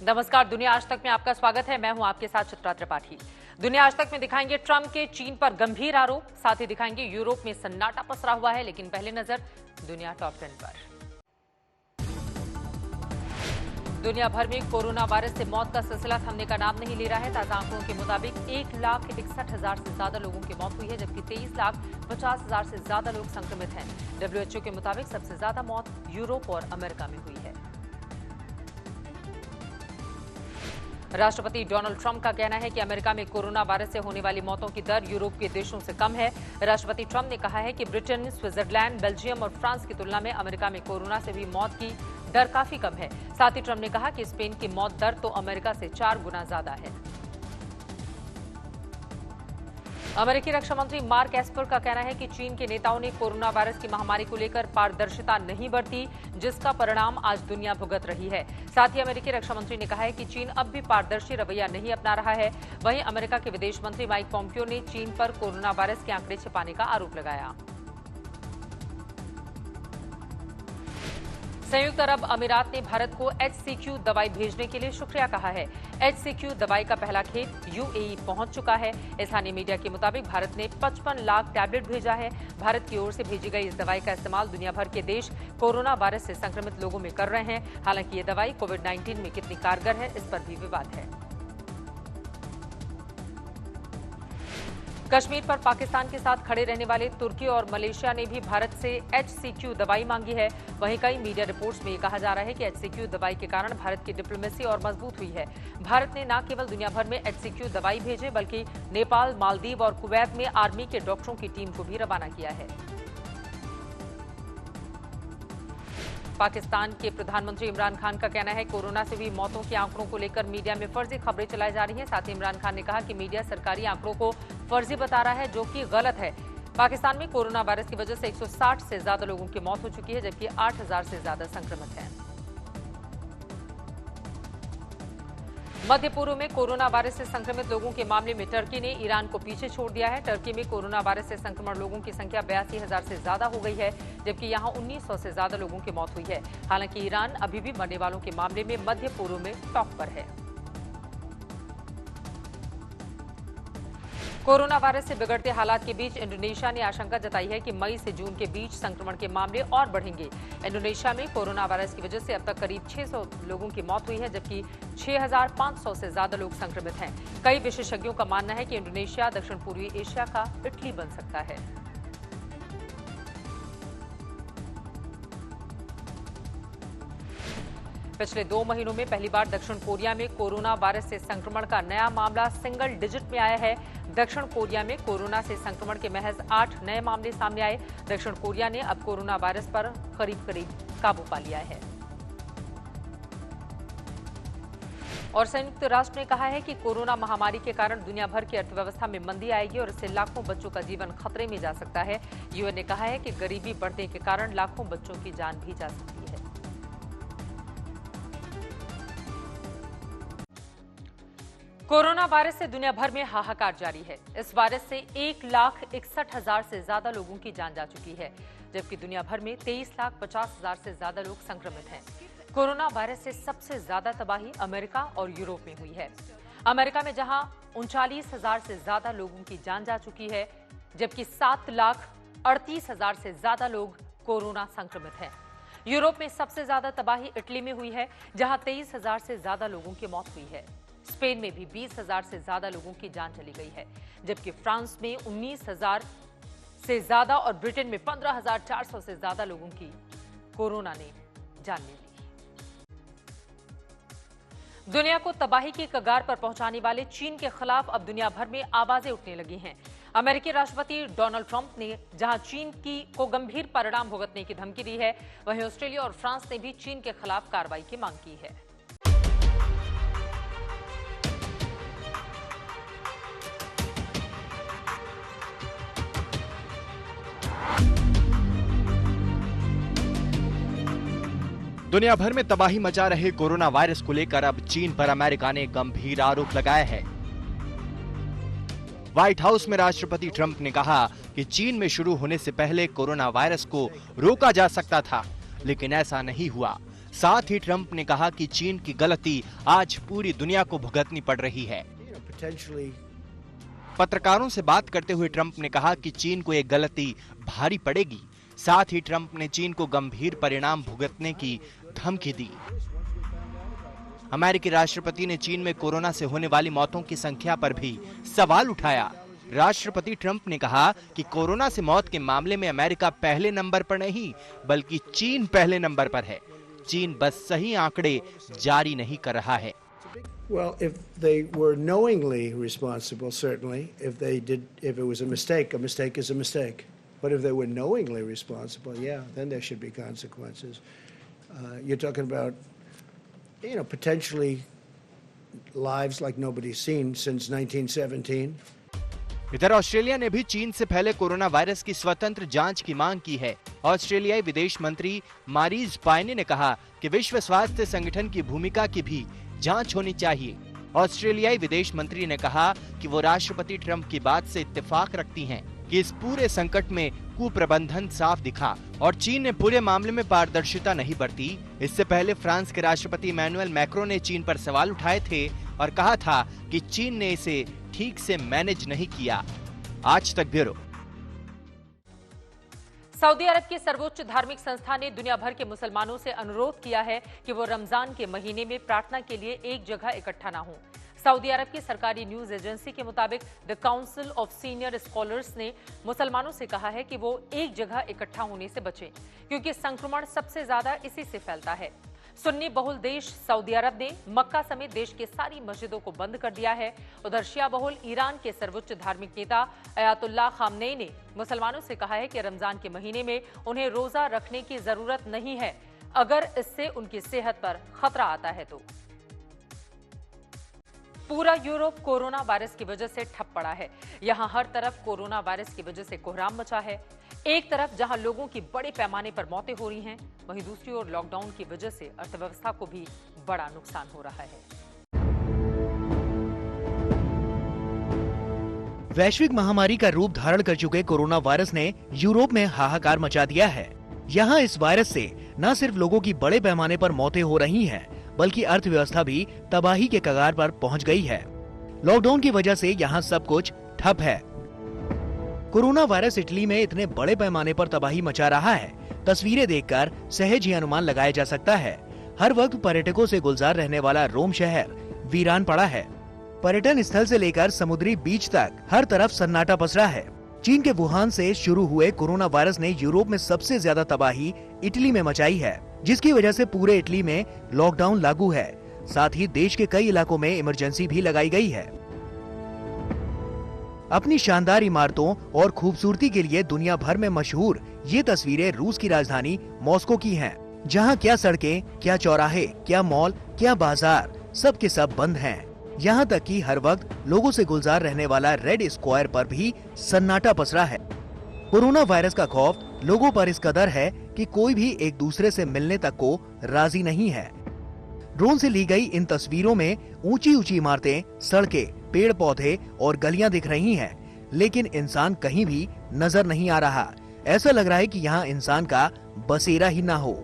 नमस्कार, दुनिया आज तक में आपका स्वागत है। मैं हूं आपके साथ चित्रा त्रिपाठी। दुनिया आज तक में दिखाएंगे ट्रंप के चीन पर गंभीर आरोप, साथ ही दिखाएंगे यूरोप में सन्नाटा पसरा हुआ है। लेकिन पहले नजर दुनिया टॉप 10 पर। दुनिया भर में कोरोना वायरस से मौत का सिलसिला थमने का नाम नहीं ले रहा है। ताजा आंकड़ों के मुताबिक 1,61,000 से ज्यादा लोगों की मौत हुई है, जबकि 23,50,000 से ज्यादा लोग संक्रमित हैं। WHO के मुताबिक सबसे ज्यादा मौत यूरोप और अमेरिका में हुई है। राष्ट्रपति डोनाल्ड ट्रंप का कहना है कि अमेरिका में कोरोना वायरस से होने वाली मौतों की दर यूरोप के देशों से कम है। राष्ट्रपति ट्रंप ने कहा है कि ब्रिटेन, स्विट्जरलैंड, बेल्जियम और फ्रांस की तुलना में अमेरिका में कोरोना से हुई मौत की दर काफी कम है। साथ ही ट्रंप ने कहा कि स्पेन की मौत दर तो अमेरिका से 4 गुना ज्यादा है। अमेरिकी रक्षा मंत्री मार्क एस्पर का कहना है कि चीन के नेताओं ने कोरोना वायरस की महामारी को लेकर पारदर्शिता नहीं बरती, जिसका परिणाम आज दुनिया भुगत रही है। साथ ही अमेरिकी रक्षा मंत्री ने कहा है कि चीन अब भी पारदर्शी रवैया नहीं अपना रहा है। वहीं अमेरिका के विदेश मंत्री माइक पोम्पियो ने चीन पर कोरोना वायरस के आंकड़े छिपाने का आरोप लगाया। संयुक्त अरब अमीरात ने भारत को HCQ दवाई भेजने के लिए शुक्रिया कहा है। HCQ दवाई का पहला खेप UAE पहुंच चुका है। स्थानीय मीडिया के मुताबिक भारत ने 55 लाख टैबलेट भेजा है। भारत की ओर से भेजी गई इस दवाई का इस्तेमाल दुनिया भर के देश कोरोना वायरस से संक्रमित लोगों में कर रहे हैं। हालांकि ये दवाई कोविड-19 में कितनी कारगर है, इस पर भी विवाद है। कश्मीर पर पाकिस्तान के साथ खड़े रहने वाले तुर्की और मलेशिया ने भी भारत से HCQ दवाई मांगी है। वहीं कई मीडिया रिपोर्ट्स में कहा जा रहा है कि HCQ दवाई के कारण भारत की डिप्लोमेसी और मजबूत हुई है। भारत ने न केवल दुनिया भर में HCQ दवाई भेजे, बल्कि नेपाल, मालदीव और कुवैत में आर्मी के डॉक्टरों की टीम को भी रवाना किया है। पाकिस्तान के प्रधानमंत्री इमरान खान का कहना है कोरोना से हुई मौतों के आंकड़ों को लेकर मीडिया में फर्जी खबरें चलाई जा रही हैं। साथ ही इमरान खान ने कहा कि मीडिया सरकारी आंकड़ों को फर्जी बता रहा है, जो कि गलत है। पाकिस्तान में कोरोना वायरस की वजह से 160 से ज्यादा लोगों की मौत हो चुकी है, जबकि 8,000 से ज्यादा संक्रमित हैं। मध्य पूर्व में कोरोना वायरस से संक्रमित लोगों के मामले में टर्की ने ईरान को पीछे छोड़ दिया है। टर्की में कोरोना वायरस से संक्रमण लोगों की संख्या 82,000 से ज्यादा हो गई है, जबकि यहां 1,900 से ज्यादा लोगों की मौत हुई है। हालांकि ईरान अभी भी मरने वालों के मामले में मध्य पूर्व में टॉप पर है। कोरोना वायरस से बिगड़ते हालात के बीच इंडोनेशिया ने आशंका जताई है कि मई से जून के बीच संक्रमण के मामले और बढ़ेंगे। इंडोनेशिया में कोरोना वायरस की वजह से अब तक करीब 600 लोगों की मौत हुई है, जबकि 6,500 से ज्यादा लोग संक्रमित हैं। कई विशेषज्ञों का मानना है कि इंडोनेशिया दक्षिण पूर्वी एशिया का इटली बन सकता है। पिछले 2 महीनों में पहली बार दक्षिण कोरिया में कोरोना वायरस से संक्रमण का नया मामला सिंगल डिजिट में आया है। दक्षिण कोरिया में कोरोना से संक्रमण के महज 8 नए मामले सामने आए। दक्षिण कोरिया ने अब कोरोना वायरस पर करीब काबू पा लिया है। और संयुक्त राष्ट्र ने कहा है कि कोरोना महामारी के कारण दुनिया भर की अर्थव्यवस्था में मंदी आएगी और इससे लाखों बच्चों का जीवन खतरे में जा सकता है। UN ने कहा है कि गरीबी बढ़ने के कारण लाखों बच्चों की जान भी जा सकती है। कोरोना वायरस से दुनिया भर में हाहाकार जारी है। इस वायरस से 1,61,000 से ज्यादा लोगों की जान जा चुकी है, जबकि दुनिया भर में 23,50,000 से ज्यादा लोग संक्रमित हैं। कोरोना वायरस से सबसे ज्यादा तबाही अमेरिका और यूरोप में हुई है। अमेरिका में जहां 39,000 से ज्यादा लोगों की जान जा चुकी है, जबकि 7,38,000 से ज्यादा लोग कोरोना संक्रमित हैं। यूरोप में सबसे ज्यादा तबाही इटली में हुई है, जहां 23,000 से ज्यादा लोगों की मौत हुई है। स्पेन में भी 20,000 से ज्यादा लोगों की जान चली गई है, जबकि फ्रांस में 19,000 से ज्यादा और ब्रिटेन में 15,400 से ज्यादा लोगों की कोरोना ने जान ले ली। दुनिया को तबाही की कगार पर पहुंचाने वाले चीन के खिलाफ अब दुनिया भर में आवाजें उठने लगी हैं। अमेरिकी राष्ट्रपति डोनाल्ड ट्रंप ने जहां चीन को गंभीर परिणाम भुगतने की धमकी दी है, वहीं ऑस्ट्रेलिया और फ्रांस ने भी चीन के खिलाफ कार्रवाई की मांग की है। दुनिया भर में तबाही मचा रहे कोरोना वायरस को लेकर अब चीन पर अमेरिका ने गंभीर आरोप लगाया है। व्हाइट हाउस में राष्ट्रपति ट्रंप ने कहा कि चीन में शुरू होने से पहले कोरोना वायरस को रोका जा सकता था, लेकिन ऐसा नहीं हुआ। साथ ही ट्रंप ने कहा कि चीन की गलती आज पूरी दुनिया को भुगतनी पड़ रही है। पत्रकारों से बात करते हुए ट्रंप ने कहा कि चीन को एक गलती भारी पड़ेगी। साथ ही ट्रंप ने चीन को गंभीर परिणाम भुगतने की धमकी दी। अमेरिकी राष्ट्रपति ने चीन में कोरोना से होने वाली मौतों की संख्या पर भी सवाल उठाया। राष्ट्रपति ट्रंप ने कहा कि कोरोना से मौत के मामले में अमेरिका पहले नंबर पर नहीं बल्कि चीन पहले नंबर पर है। चीन बस सही आंकड़े जारी नहीं कर रहा है। Well, if they were knowingly responsible, certainly. If it was a mistake is a mistake. But if they were knowingly responsible, yeah, then there should be consequences. You're talking about, potentially lives like nobody's seen since 1917. इधर Australia ने भी चीन से फैले corona virus की स्वतंत्र जांच की मांग की है। ऑस्ट्रेलियाई विदेश मंत्री मारीज पायने ने कहा कि विश्व स्वास्थ्य संगठन की भूमिका की भी जांच होनी चाहिए। ऑस्ट्रेलियाई विदेश मंत्री ने कहा कि वो राष्ट्रपति ट्रंप की बात से इत्तेफाक रखती हैं कि इस पूरे संकट में कुप्रबंधन साफ दिखा और चीन ने पूरे मामले में पारदर्शिता नहीं बरती। इससे पहले फ्रांस के राष्ट्रपति इमैनुअल मैक्रों ने चीन पर सवाल उठाए थे और कहा था कि चीन ने इसे ठीक से मैनेज नहीं किया। आज तक ब्यूरो। सऊदी अरब की सर्वोच्च धार्मिक संस्था ने दुनिया भर के मुसलमानों से अनुरोध किया है कि वो रमजान के महीने में प्रार्थना के लिए एक जगह इकट्ठा ना हो। सऊदी अरब की सरकारी न्यूज एजेंसी के मुताबिक the council of senior scholars ने मुसलमानों से कहा है कि वो एक जगह इकट्ठा होने से बचें, क्योंकि संक्रमण सबसे ज्यादा इसी से फैलता है। सुन्नी बहुल देश सऊदी अरब ने मक्का समेत देश के सारी मस्जिदों को बंद कर दिया है। उधर शिया बहुल ईरान के सर्वोच्च धार्मिक नेता अयातुल्लाह खामनेई ने मुसलमानों से कहा है कि रमजान के महीने में उन्हें रोजा रखने की जरूरत नहीं है अगर इससे उनकी सेहत पर खतरा आता है तो। पूरा यूरोप कोरोना वायरस की वजह से ठप पड़ा है। यहां हर तरफ कोरोना वायरस की वजह से कोहराम मचा है। एक तरफ जहां लोगों की बड़े पैमाने पर मौतें हो रही हैं, वहीं दूसरी ओर लॉकडाउन की वजह से अर्थव्यवस्था को भी बड़ा नुकसान हो रहा है। वैश्विक महामारी का रूप धारण कर चुके कोरोना वायरस ने यूरोप में हाहाकार मचा दिया है। यहाँ इस वायरस से न सिर्फ लोगों की बड़े पैमाने पर मौतें हो रही हैं, बल्कि अर्थव्यवस्था भी तबाही के कगार पर पहुंच गई है। लॉकडाउन की वजह से यहाँ सब कुछ ठप है। कोरोना वायरस इटली में इतने बड़े पैमाने पर तबाही मचा रहा है, तस्वीरें देखकर सहज ही अनुमान लगाया जा सकता है। हर वक्त पर्यटकों से गुलजार रहने वाला रोम शहर वीरान पड़ा है। पर्यटन स्थल से लेकर समुद्री बीच तक हर तरफ सन्नाटा पसरा है। चीन के वुहान से शुरू हुए कोरोना वायरस ने यूरोप में सबसे ज्यादा तबाही इटली में मचाई है, जिसकी वजह से पूरे इटली में लॉकडाउन लागू है। साथ ही देश के कई इलाकों में इमरजेंसी भी लगाई गई है। अपनी शानदार इमारतों और खूबसूरती के लिए दुनिया भर में मशहूर ये तस्वीरें रूस की राजधानी मॉस्को की हैं, जहां क्या सड़कें, क्या चौराहे, क्या मॉल, क्या बाजार, सब के सब बंद हैं। यहाँ तक कि हर वक्त लोगों से गुलजार रहने वाला रेड स्क्वायर पर भी सन्नाटा पसरा है। कोरोना वायरस का खौफ लोगों पर इस कदर है कि कोई भी एक दूसरे से मिलने तक को राजी नहीं है। ड्रोन से ली गई इन तस्वीरों में ऊंची ऊंची इमारतें, सड़कें, पेड़ पौधे और गलियां दिख रही हैं, लेकिन इंसान कहीं भी नजर नहीं आ रहा। ऐसा लग रहा है कि यहाँ इंसान का बसेरा ही ना हो।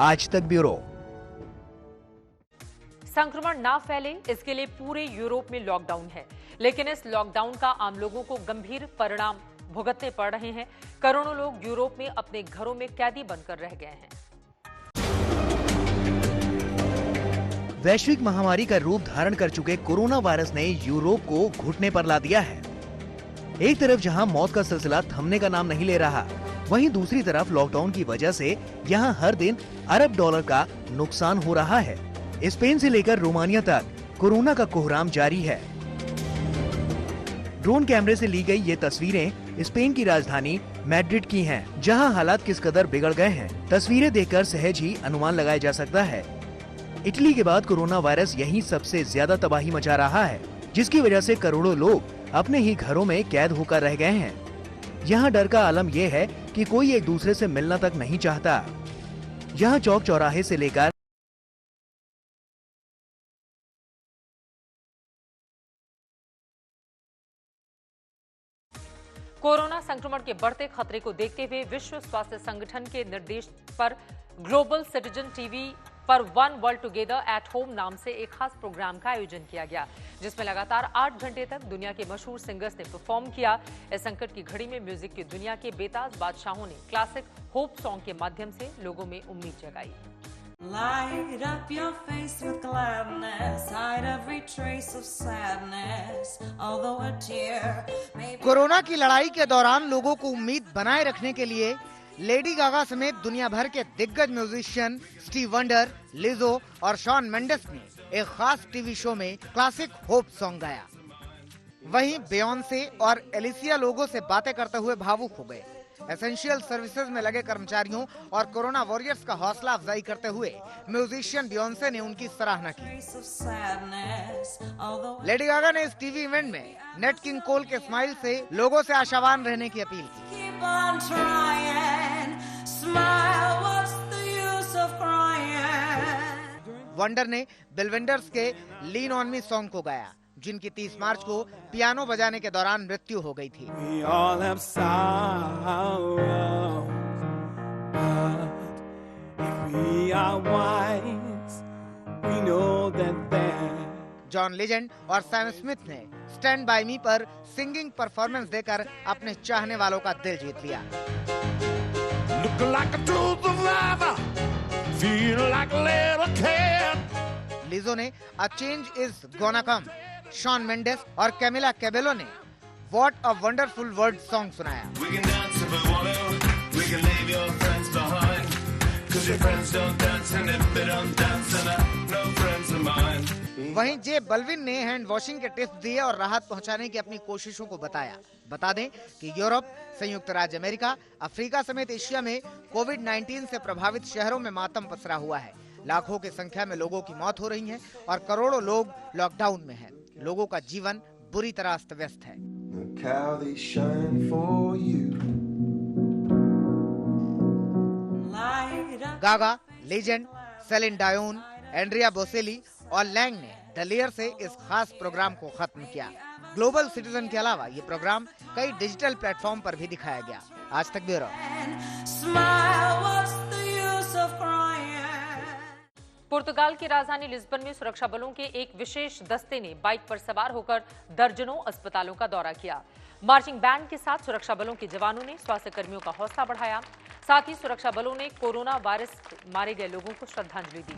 आज तक ब्यूरो। संक्रमण ना फैले इसके लिए पूरे यूरोप में लॉकडाउन है, लेकिन इस लॉकडाउन का आम लोगों को गंभीर परिणाम भुगतने पड़ रहे हैं। करोड़ों लोग यूरोप में अपने घरों में कैदी बनकर रह गए हैं। वैश्विक महामारी का रूप धारण कर चुके कोरोना वायरस ने यूरोप को घुटने पर ला दिया है। एक तरफ जहां मौत का सिलसिला थमने का नाम नहीं ले रहा, वहीं दूसरी तरफ लॉकडाउन की वजह से यहां हर दिन अरब डॉलर का नुकसान हो रहा है। स्पेन से लेकर रोमानिया तक कोरोना का कोहराम जारी है। ड्रोन कैमरे से ली गई ये तस्वीरें स्पेन की राजधानी मैड्रिड की हैं, जहां हालात किस कदर बिगड़ गए हैं, तस्वीरें देखकर सहज ही अनुमान लगाया जा सकता है। इटली के बाद कोरोना वायरस यहीं सबसे ज्यादा तबाही मचा रहा है, जिसकी वजह से करोड़ों लोग अपने ही घरों में कैद होकर रह गए हैं। यहाँ डर का आलम यह है कि कोई एक दूसरे से मिलना तक नहीं चाहता। यहाँ चौक चौराहे से लेकर कोरोना संक्रमण के बढ़ते खतरे को देखते हुए विश्व स्वास्थ्य संगठन के निर्देश पर ग्लोबल सिटीजन टीवी पर one world together at home नाम से एक खास प्रोग्राम का आयोजन किया गया, जिसमें लगातार 8 घंटे तक दुनिया के मशहूर सिंगर्स ने परफॉर्म किया। इस संकट की घड़ी में म्यूजिक की दुनिया के बेताज बादशाहों ने क्लासिक होप सॉन्ग के माध्यम से लोगों में उम्मीद जगाई। Light up your face with gladness, hide every trace of sadness, although a tear may be... corona की लड़ाई के दौरान लोगों को उम्मीद बनाए रखने के लिए लेडी गागा समेत दुनिया भर के दिग्गज म्यूजिशियन स्टीव वंडर, लिजो और शॉन मेंडेस ने एक खास टीवी शो में क्लासिक होप सॉन्ग गाया। वहीं बियोंसे और एलिसिया लोगों से बातें करते हुए भावुक हो गए। एसेंशियल सर्विसेज में लगे कर्मचारियों और कोरोना वॉरियर्स का हौसला अफजाई करते हुए म्यूजिशियन बियोंसे ने उनकी सराहना की। लेडी गागा ने इस टीवी इवेंट में नेट किंग कोल के स्माइल से लोगों से आशावान रहने की अपील की। वंडर ने बिलवेंडर्स के लीन ऑन मी सॉन्ग को गाया, जिनकी 30 मार्च को पियानो बजाने के दौरान मृत्यु हो गई थी। जॉन लेजेंड और सैम स्मिथ ने स्टैंड बाय मी पर सिंगिंग परफॉर्मेंस देकर अपने चाहने वालों का दिल जीत लिया। लिजो ने a change is gonna come, Shawn Mendes और कैमिला कैबेलो ने what a wonderful world song सुनाया। वहीं जे बल्विन ने हैंड वॉशिंग के टिप्स दिए और राहत पहुंचाने की अपनी कोशिशों को बताया। बता दें कि यूरोप, संयुक्त राज्य अमेरिका, अफ्रीका समेत एशिया में कोविड-19 से प्रभावित शहरों में मातम पसरा हुआ है। लाखों की संख्या में लोगों की मौत हो रही है और करोड़ों लोग लॉकडाउन में हैं। लोगों का जीवन बुरी तरह अस्त व्यस्त है। गागा, लेजेंड, सेलिन डायोन, एंड्रिया बोसेली और लैंग ने द लेयर से इस खास प्रोग्राम को खत्म किया। ग्लोबल सिटीजन के अलावा ये प्रोग्राम कई डिजिटल प्लेटफॉर्म पर भी दिखाया गया। आज तक ब्यूरो। पुर्तगाल की राजधानी लिस्बन में सुरक्षा बलों के एक विशेष दस्ते ने बाइक पर सवार होकर दर्जनों अस्पतालों का दौरा किया। मार्चिंग बैंड के साथ सुरक्षा बलों के जवानों ने स्वास्थ्य कर्मियों का हौसला बढ़ाया। साथ ही सुरक्षा बलों ने कोरोना वायरस मारे गए लोगों को श्रद्धांजलि दी।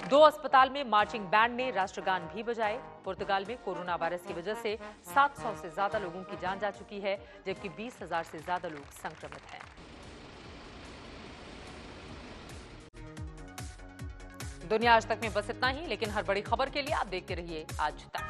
2 अस्पताल में मार्चिंग बैंड ने राष्ट्रगान भी बजाए। पुर्तगाल में कोरोना वायरस की वजह से 700 से ज्यादा लोगों की जान जा चुकी है, जबकि 20,000 से ज्यादा लोग संक्रमित हैं। दुनिया आज तक में बस इतना ही, लेकिन हर बड़ी खबर के लिए आप देखते रहिए आज तक।